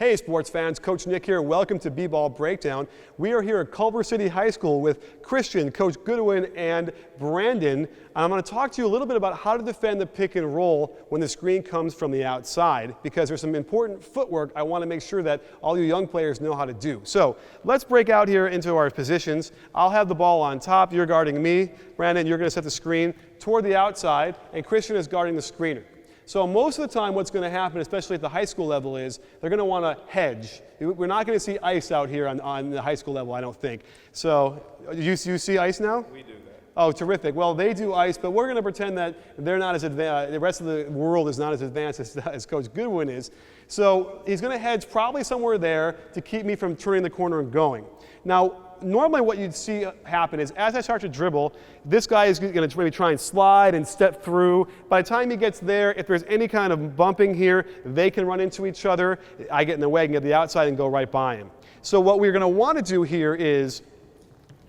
Hey sports fans, Coach Nick here. Welcome to BBallBreakdown. We are here at Culver City High School with Christian, Coach Goodwin, and Brandon. I'm going to talk to you a little bit about how to defend the pick and roll when the screen comes from the outside, because there's some important footwork I want to make sure that all you young players know how to do. So let's break out here into our positions. I'll have the ball on top. You're guarding me. Brandon, you're going to set the screen toward the outside, and Christian is guarding the screener. So most of the time what's going to happen, especially at the high school level, is they're going to want to hedge. We're not going to see ice out here on the high school level, I don't think. So you see ice now? We do that. Oh, terrific. Well, they do ice, but we're going to pretend that they're not as advanced, the rest of the world is not as advanced as Coach Goodwin is. So he's going to hedge probably somewhere there to keep me from turning the corner and going. Now, normally what you'd see happen is as I start to dribble, this guy is going to maybe try and slide and step through. By the time he gets there, if there's any kind of bumping here, they can run into each other. I get in the way and get the outside and go right by him. So what we're going to want to do here is,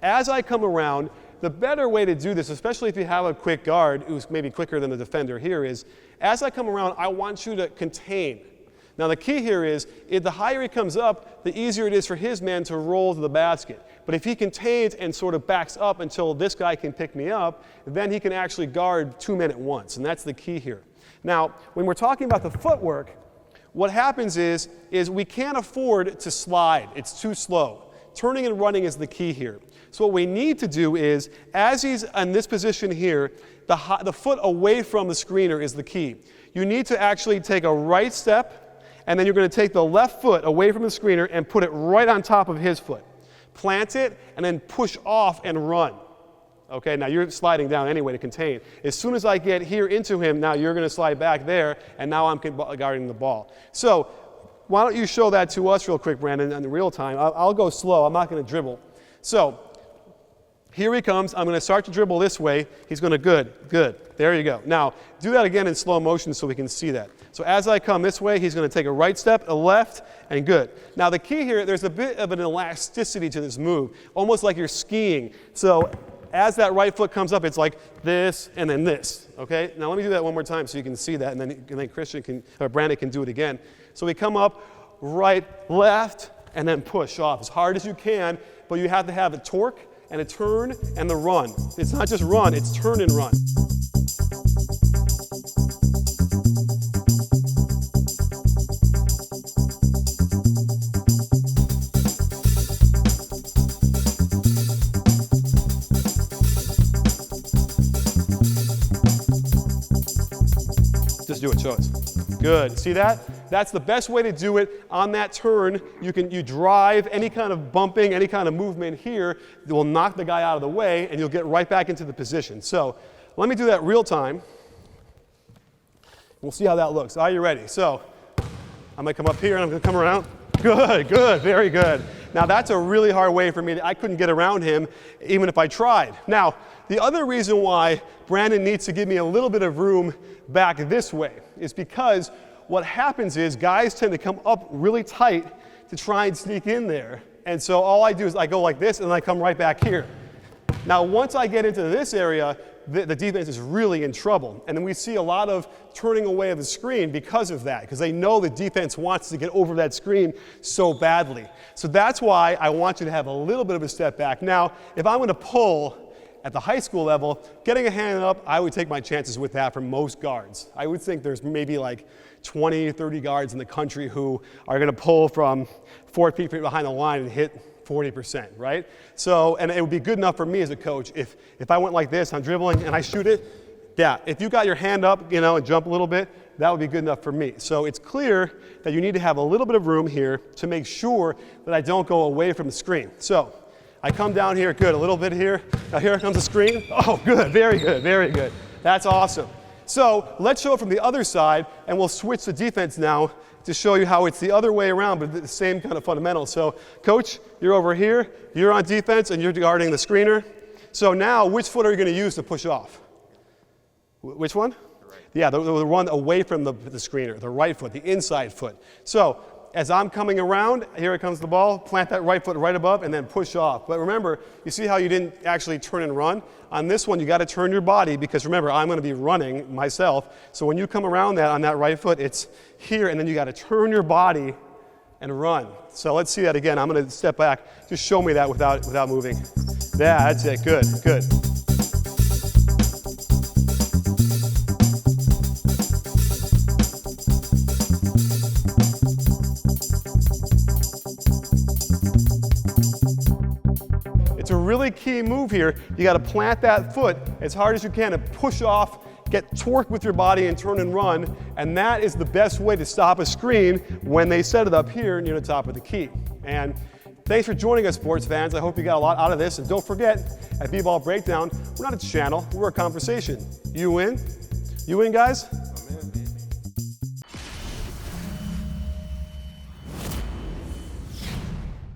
as I come around, the better way to do this, especially if you have a quick guard who's maybe quicker than the defender here, is as I come around, I want you to contain. Now the key here is, if the higher he comes up, the easier it is for his man to roll to the basket. But if he contains and sort of backs up until this guy can pick me up, then he can actually guard two men at once, and that's the key here. Now, when we're talking about the footwork, what happens is we can't afford to slide. It's too slow. Turning and running is the key here. So what we need to do is, as he's in this position here, the foot away from the screener is the key. You need to actually take a right step, and then you're going to take the left foot away from the screener and put it right on top of his foot. Plant it, and then push off and run. Okay, now you're sliding down anyway to contain. As soon as I get here into him, now you're going to slide back there, and now I'm guarding the ball. So why don't you show that to us real quick, Brandon, in real time. I'll go slow. I'm not going to dribble. So here he comes. I'm going to start to dribble this way. He's going to good. There you go. Now, do that again in slow motion so we can see that. So as I come this way, he's going to take a right step, a left, and good. Now the key here, there's a bit of an elasticity to this move, almost like you're skiing. So as that right foot comes up, it's like this and then this. Okay? Now let me do that one more time so you can see that, and then Christian can, or Brandon can do it again. So we come up, right, left, and then push off as hard as you can, but you have to have a torque and a turn and the run. It's not just run, it's turn and run. Just do it, show us. Good, see that? That's the best way to do it. On that turn, you drive any kind of bumping, any kind of movement here that will knock the guy out of the way, and you'll get right back into the position. So let me do that real time. We'll see how that looks. Are you ready? So I'm going to come up here and I'm going to come around. Good, very good. Now that's a really hard way for me. I couldn't get around him even if I tried. Now, the other reason why Brandon needs to give me a little bit of room back this way is because what happens is guys tend to come up really tight to try and sneak in there. And so all I do is I go like this and I come right back here. Now once I get into this area, the defense is really in trouble. And then we see a lot of turning away of the screen because of that, because they know the defense wants to get over that screen so badly. So that's why I want you to have a little bit of a step back. Now, if I'm going to pull at the high school level, getting a hand up, I would take my chances with that for most guards. I would think there's maybe like 20, 30 guards in the country who are going to pull from 4 feet behind the line and hit 40%, right? So, and it would be good enough for me as a coach if I went like this, I'm dribbling and I shoot it. Yeah, if you got your hand up, and jump a little bit, that would be good enough for me. So it's clear that you need to have a little bit of room here to make sure that I don't go away from the screen. So I come down here, good, a little bit here. Now here comes the screen. Oh, good, very good, very good. That's awesome. So let's show it from the other side, and we'll switch the defense now to show you how it's the other way around, but the same kind of fundamentals. So, Coach, you're over here, you're on defense, and you're guarding the screener. So now, which foot are you going to use to push off? Which one? Right. Yeah, the one away from the screener, the right foot, the inside foot. So as I'm coming around, here comes the ball, plant that right foot right above, and then push off. But remember, you see how you didn't actually turn and run? On this one, you got to turn your body, because remember, I'm going to be running myself. So when you come around that on that right foot, it's here, and then you got to turn your body and run. So let's see that again. I'm going to step back. Just show me that without moving. Yeah, that's it. Good, good. It's a really key move here. You got to plant that foot as hard as you can and push off, get torque with your body and turn and run, and that is the best way to stop a screen when they set it up here near the top of the key. And thanks for joining us, sports fans. I hope you got a lot out of this, and don't forget, at B-Ball Breakdown, we're not a channel, we're a conversation. You win? You win, guys?